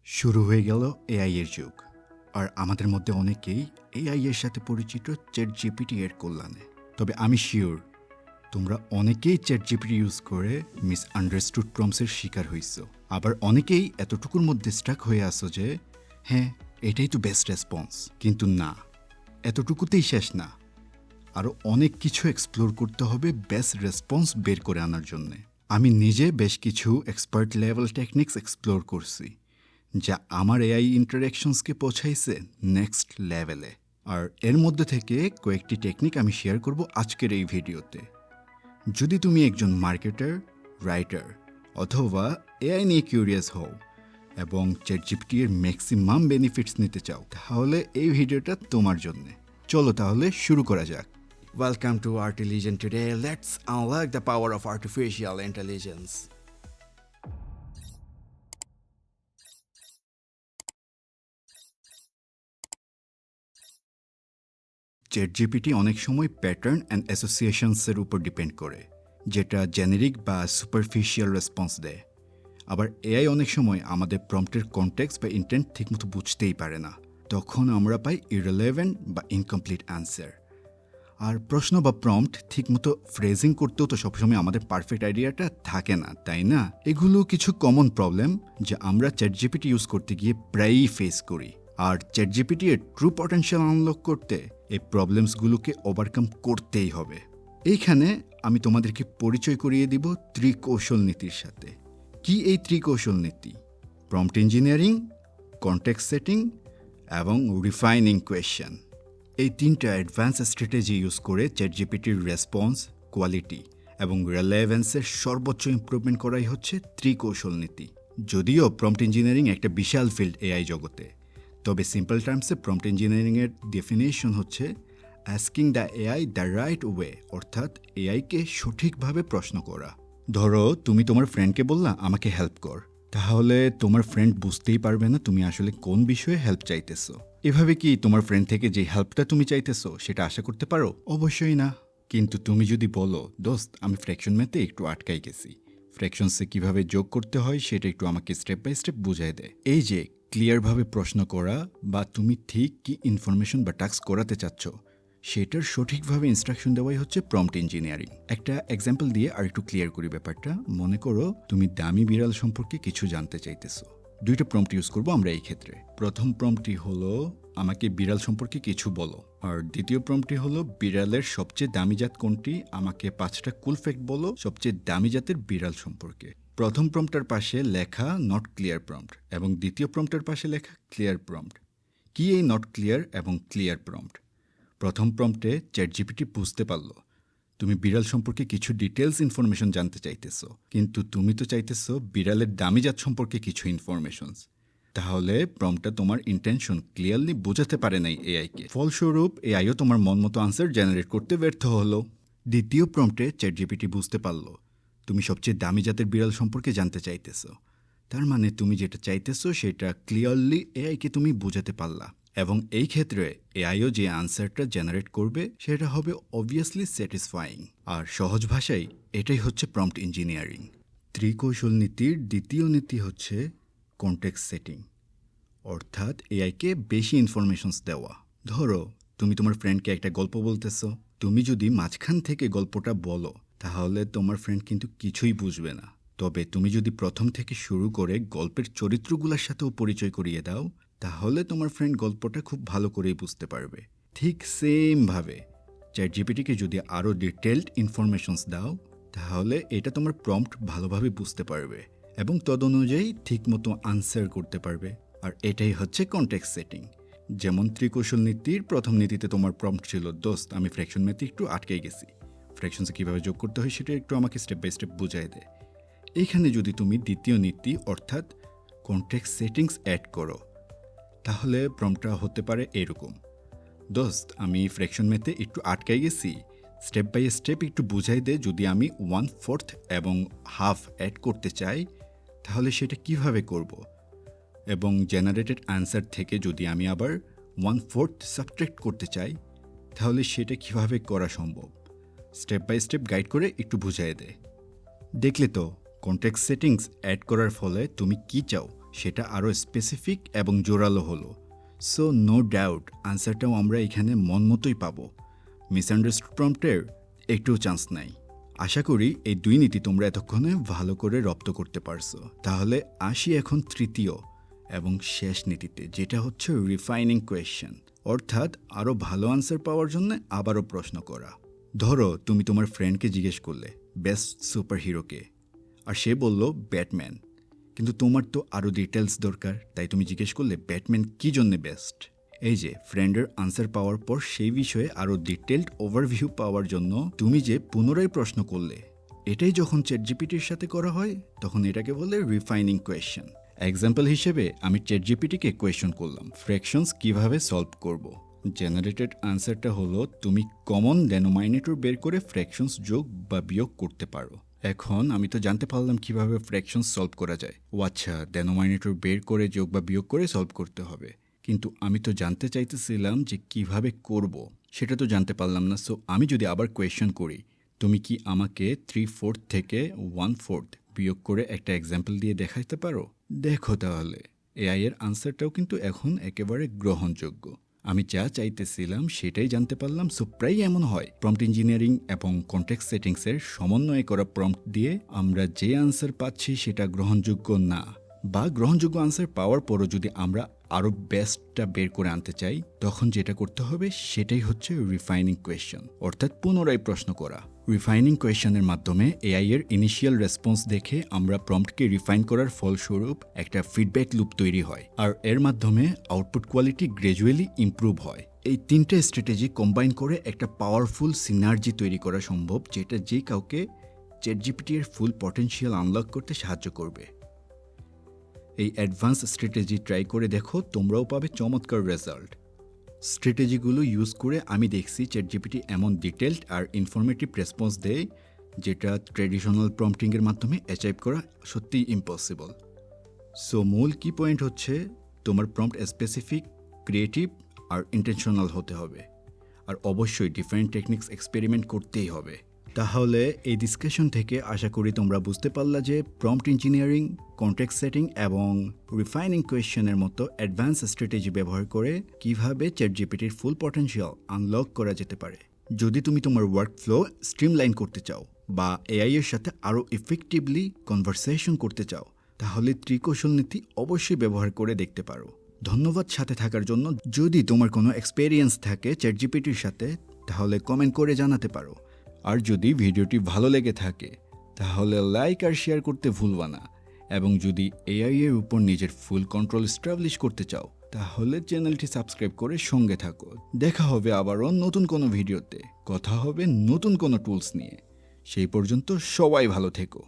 শুরু হয়ে গেল এআই এর যুগ। আর আমাদের মধ্যে অনেকেই এআই এর সাথে পরিচিত চ্যাটজিপিটি এর কল্যাণে। তবে আমি শিওর তোমরা অনেকেই চ্যাটজিপিটি ইউজ করে মিসআন্ডারস্টুড প্রম্পটসের শিকার হইছো। আবার অনেকেই এতটুকুর মধ্যে স্টাক হয়ে আসো যে হ্যাঁ, এটাই তো বেস্ট রেসপন্স। কিন্তু না, এতটুকুতেই শেষ না। আরও অনেক কিছু এক্সপ্লোর করতে হবে বেস্ট রেসপন্স বের করে আনার জন্যে। আমি নিজে বেশ কিছু এক্সপার্ট লেভেল টেকনিক্স এক্সপ্লোর করছি, যা আমার এআই ইন্টারাকশনসকে পৌঁছাইছে নেক্সট লেভেলে। আর এর মধ্যে থেকে কয়েকটি টেকনিক আমি শেয়ার করব আজকের এই ভিডিওতে। যদি তুমি একজন মার্কেটার, রাইটার অথবা এআই নিয়ে কিউরিয়াস হও এবং চ্যাটজিপিটি এর ম্যাক্সিমাম বেনিফিটস নিতে চাও, তাহলে এই ভিডিওটা তোমার জন্যে। চলো তাহলে শুরু করা যাক। Welcome to Artilligent. Today, let's unlock the power of artificial intelligence. ChatGPT অনেক সময় প্যাটার্ন অ্যান্ড অ্যাসোসিয়েশনসের উপর ডিপেন্ড করে, যেটা জেনেরিক বা সুপারফিশিয়াল রেসপন্স দেয়। আবার এআই অনেক সময় আমাদের প্রম্পটের কনটেক্সট বা ইন্টেন্ট ঠিকমতো বুঝতেই পারে না। তখন আমরা পাই ইররিলেভেন্ট বা ইনকমপ্লিট অ্যান্সার। আর প্রশ্ন বা প্রম্পট ঠিকমতো ফ্রেজিং করতেও তো সবসময় আমাদের পারফেক্ট আইডিয়াটা থাকে না, তাই না? এগুলো কিছু কমন প্রবলেম যা আমরা চ্যাটজিপিটি ইউজ করতে গিয়ে প্রায়ই ফেস করি। আর চ্যাটজিপিটি এর ট্রু পটেনশিয়াল আনলক করতে এই প্রবলেমসগুলোকে ওভারকাম করতেই হবে। এইখানে আমি তোমাদেরকে পরিচয় করিয়ে দিব ত্রিকৌশল নীতির সাথে। কি এই ত্রিকৌশল নীতি? প্রম্পট ইঞ্জিনিয়ারিং, কনটেক্সট সেটিং এবং রিফাইনিং কোয়েশ্চেন। এই তিনটা অ্যাডভান্স স্ট্র্যাটেজি ইউজ করে চ্যাটজিপিটির রেসপন্স, কোয়ালিটি এবং রিলেভেন্সের সর্বোচ্চ ইমপ্রুভমেন্ট করাই হচ্ছে ত্রিকৌশল নীতি। যদিও প্রম্পট ইঞ্জিনিয়ারিং একটা বিশাল ফিল্ড এআই জগতে, তবে সিম্পল টার্মসে প্রম্পট ইঞ্জিনিয়ারিংয়ের ডেফিনেশন হচ্ছে asking the AI the right way, অর্থাৎ এআইকে সঠিকভাবে প্রশ্ন করা। ধরো তুমি তোমার ফ্রেন্ডকে বললা আমাকে হেল্প কর, তাহলে তোমার ফ্রেন্ড বুঝতেই পারবে না তুমি আসলে কোন বিষয়ে হেল্প চাইতেছো। এভাবে কি তোমার ফ্রেন্ড থেকে যে হেল্পটা তুমি চাইতেছো সেটা আশা করতে পারো? অবশ্যই না। কিন্তু তুমি যদি বলো, দোস্ত আমি ফ্র্যাকশন ম্যাথে একটু আটকাই গেছি, ফ্র্যাকশনসে কিভাবে যোগ করতে হয় সেটা একটু আমাকে স্টেপ বাই স্টেপ বুঝাই দেয়। এই যে ক্লিয়ারভাবে প্রশ্ন করা, বা তুমি ঠিক কি ইনফরমেশন বা টাস্ক করাতে চাচ্ছ সেটার সঠিকভাবে ইনস্ট্রাকশন দেওয়াই হচ্ছে প্রম্পট ইঞ্জিনিয়ারিং। একটা এক্সাম্পল দিয়ে আর একটু ক্লিয়ার করি ব্যাপারটা। মনে করো তুমি দামি বিড়াল সম্পর্কে কিছু জানতে চাইতেছো। দুইটা প্রম্পট ইউজ করবো আমরা এই ক্ষেত্রে। প্রথম প্রম্পটটি হলো আমাকে বিড়াল সম্পর্কে কিছু বলো, আর দ্বিতীয় প্রম্পটটি হলো বিড়ালের সবচেয়ে দামি জাত কোনটি, আমাকে 5টা কুল ফ্যাক্ট বলো সবচেয়ে দামি জাতের বিড়াল সম্পর্কে। প্রথম প্রম্পটার পাশে লেখা নট ক্লিয়ার প্রম্পট এবং দ্বিতীয় প্রম্পটার পাশে লেখা ক্লিয়ার প্রম্পট। কি এই নট ক্লিয়ার এবং ক্লিয়ার প্রম্পট? প্রথম প্রম্পটে চ্যাটজিপিটি বুঝতে পারলো তুমি বিড়াল সম্পর্কে কিছু ডিটেলস ইনফরমেশন জানতে চাইতেছো, কিন্তু তুমি তো চাইতেছো বিড়ালের দামি জাত সম্পর্কে কিছু ইনফরমেশনস। তাহলে প্রম্পটটা তোমার ইন্টেনশন ক্লিয়ারলি বোঝাতে পারে নাই এআইকে। ফলস্বরূপ এআইও তোমার মন মতো আনসার জেনারেট করতে ব্যর্থ হলো। দ্বিতীয় প্রম্পটে চ্যাটজিপিটি বুঝতে পারলো তুমি সবচেয়ে দামি জাতের বিড়াল সম্পর্কে জানতে চাইতেছো। তার মানে তুমি যেটা চাইতেছো সেটা ক্লিয়ারলি এআইকে তুমি বোঝাতে পারলা, এবং এই ক্ষেত্রে এআইও যে আনসারটা জেনারেট করবে সেটা হবে অবভিয়াসলি স্যাটিসফাইং। আর সহজ ভাষায় এটাই হচ্ছে প্রম্পট ইঞ্জিনিয়ারিং। ত্রিকৌশল নীতির দ্বিতীয় নীতি হচ্ছে কনটেক্সট সেটিং, অর্থাৎ এআইকে বেশি ইনফরমেশনস দেওয়া। ধরো তুমি তোমার ফ্রেন্ডকে একটা গল্প বলতেছো, তুমি যদি মাঝখান থেকে গল্পটা বলো তাহলে তোমার ফ্রেন্ড কিন্তু কিছুই বুঝবে না। তবে তুমি যদি প্রথম থেকে শুরু করে গল্পের চরিত্রগুলোর সাথেও পরিচয় করিয়ে দাও, তাহলে তোমার ফ্রেন্ড গল্পটা খুব ভালো করেই বুঝতে পারবে। ঠিক সেমভাবে চ্যাটজিপিটিকে যদি আরও ডিটেলড ইনফরমেশনস দাও, তাহলে এটা তোমার প্রম্পট ভালোভাবে বুঝতে পারবে এবং তদনুযায়ী ঠিকমতো আনসার করতে পারবে। আর এটাই হচ্ছে কনটেক্সট সেটিং। যেমন ত্রিকৌশল নীতির প্রথম নীতিতে তোমার প্রম্পট ছিল, দোস্ত আমি ফ্র্যাকশন ম্যাথে একটু আটকে গেছি, ফ্র্যাকশনসে কীভাবে যোগ করতে হয় সেটা একটু আমাকে স্টেপ বাই স্টেপ বুঝাই দেয়। এইখানে যদি তুমি দ্বিতীয় নীতি অর্থাৎ কনটেক্সট সেটিংস অ্যাড করো, তাহলে প্রম্পটটা হতে পারে এরকম, দোস্ত আমি ফ্র্যাকশন ম্যাথে একটু আটকাই গেছি, স্টেপ বাই স্টেপ একটু বুঝাই দে, যদি আমি 1/4 এবং হাফ অ্যাড করতে চাই তাহলে সেটা কিভাবে করব, এবং জেনারেটেড আনসার থেকে যদি আমি আবার 1/4 সাবট্রাক্ট করতে চাই তাহলে সেটা কিভাবে করা সম্ভব। স্টেপ বাই স্টেপ গাইড করে একটু বুঝাই দে। দেখলে তো কনটেক্সট সেটিংস অ্যাড করার ফলে তুমি কি চাও সেটা আরও স্পেসিফিক এবং জোরালো হলো। সো নো ডাউট আনসারটাও আমরা এখানে মন মতোই পাবো। মিসআন্ডারস্টুড প্রম্পটের একটুও চান্স নাই। আশা করি এই 2 নীতি তোমরা এতক্ষণে ভালো করে রপ্ত করতে পারছো। তাহলে আসি এখন তৃতীয় এবং শেষ নীতিতে, যেটা হচ্ছে রিফাইনিং কোয়েশ্চেন, অর্থাৎ আরও ভালো আনসার পাওয়ার জন্য আবারও প্রশ্ন করা। ধরো তুমি তোমার ফ্রেন্ডকে জিজ্ঞেস করলে বেস্ট সুপার হিরোকে, আর সে বলল ব্যাটম্যান, কিন্তু তোমার তো আরও ডিটেলস দরকার, তাই তুমি জিজ্ঞেস করলে ব্যাটম্যান কী জন্যে বেস্ট। এই যে ফ্রেন্ডের আনসার পাওয়ার পর সেই বিষয়ে আরও ডিটেলড ওভারভিউ পাওয়ার জন্য তুমি যে পুনরায় প্রশ্ন করলে, এটাই যখন চ্যাটজিপিটির সাথে করা হয় তখন এটাকে বলে রিফাইনিং কোয়েশ্চেন। এক্সাম্পল হিসেবে আমি চ্যাটজিপিটিকে কোয়েশ্চন করলাম ফ্র্যাকশনস কিভাবে সলভ করব। জেনারেটেড আনসারটা হলো তুমি কমন ডেনোমিনেটর বের করে ফ্র্যাকশনস যোগ বা বিয়োগ করতে পারো। এখন আমি তো জানতে পারলাম কিভাবে ফ্র্যাকশনস সলভ করা যায়। ও আচ্ছা, ডেনোমিনেটর বের করে যোগ বা বিয়োগ করে সলভ করতে হবে, কিন্তু আমি তো জানতে চাইতেছিলাম যে কিভাবে করব, সেটা তো জানতে পারলাম না। সো আমি যদি আবার কোয়েশ্চন করি, তুমি কি আমাকে 3/4 থেকে 1/4 বিয়োগ করে একটা এক্সাম্পল দিয়ে দেখাতে পারো? দেখো তাহলে এআই এর আনসারটাও কিন্তু এখন একেবারে গ্রহণযোগ্য। আমি যা চাইতেছিলাম সেটাই জানতে পারলাম। সো প্রায় এমন হয় প্রম্পট ইঞ্জিনিয়ারিং এবং কনটেক্সট সেটিংসের সমন্বয়ে করা প্রম্পট দিয়ে আমরা যে আনসার পাচ্ছি সেটা গ্রহণযোগ্য না, বা গ্রহণযোগ্য আনসার পাওয়ার পরও যদি আমরা আরও বেস্টটা বের করে আনতে চাই, তখন যেটা করতে হবে সেটাই হচ্ছে রিফাইনিং কোয়েশ্চেন, অর্থাৎ পুনরায় প্রশ্ন করা। রিফাইনিং কোয়েশ্চেনের মাধ্যমে এআই এর ইনিশিয়াল রেসপন্স দেখে আমরা প্রম্পটকে রিফাইন করার ফলস্বরূপ একটা ফিডব্যাক লুপ তৈরি হয়, আর এর মাধ্যমে আউটপুট কোয়ালিটি গ্র্যাজুয়ালি ইমপ্রুভ হয়। এই 3টে স্ট্র্যাটেজি কম্বাইন করে একটা পাওয়ারফুল সিনার্জি তৈরি করা সম্ভব, যেটা যে কাউকে চ্যাটজিপিটি এর ফুল পটেনশিয়াল আনলক করতে সাহায্য করবে। এই অ্যাডভান্স স্ট্র্যাটেজি ট্রাই করে দেখো, তোমরাও পাবে চমৎকার রেজাল্ট। স্ট্র্যাটেজিগুলো ইউজ করে আমি দেখছি চ্যাটজিপিটি এমন ডিটেলড আর ইনফরমেটিভ রেসপন্স দেয় যেটা ট্র্যাডিশনাল প্রম্পটিংয়ের মাধ্যমে অ্যাচিভ করা সত্যিই ইম্পসিবল। সো মূল কি পয়েন্ট হচ্ছে তোমার প্রম্পট স্পেসিফিক, ক্রিয়েটিভ আর ইন্টেনশনাল হতে হবে, আর অবশ্যই ডিফারেন্ট টেকনিক্স এক্সপেরিমেন্ট করতেই হবে। তাহলে এই ডিসকাশন থেকে আশা করি তোমরা বুঝতে পারলা যে প্রম্পট ইঞ্জিনিয়ারিং, কনটেক্সট সেটিং এবং রিফাইনিং কোয়েশ্চেনের মতো অ্যাডভান্স স্ট্র্যাটেজি ব্যবহার করে কিভাবে চ্যাটজিপিটির ফুল পটেনশিয়াল আনলক করা যেতে পারে। যদি তুমি তোমার ওয়ার্কফ্লো স্ট্রিমলাইন করতে চাও বা এআই এর সাথে আরও ইফেক্টিভলি কনভারসেশন করতে চাও, তাহলে ত্রিকৌশল নীতি অবশ্যই ব্যবহার করে দেখতে পারো। ধন্যবাদ সাথে থাকার জন্য। যদি তোমার কোনো এক্সপেরিয়েন্স থাকে চ্যাটজিপিটির সাথে, তাহলে কমেন্ট করে জানাতে পারো। আর যদি ভিডিওটি ভালো লেগে থাকে তাহলে লাইক আর শেয়ার করতে ভুলবা না, এবং যদি এআই এর উপর নিজের ফুল কন্ট্রোল এস্টাবলিশ করতে চাও তাহলে চ্যানেলটি সাবস্ক্রাইব করে সঙ্গে থাকো। দেখা হবে আবারও নতুন কোনো ভিডিওতে, কথা হবে নতুন কোনো টুলস নিয়ে। সেই পর্যন্ত সবাই ভালো থেকো।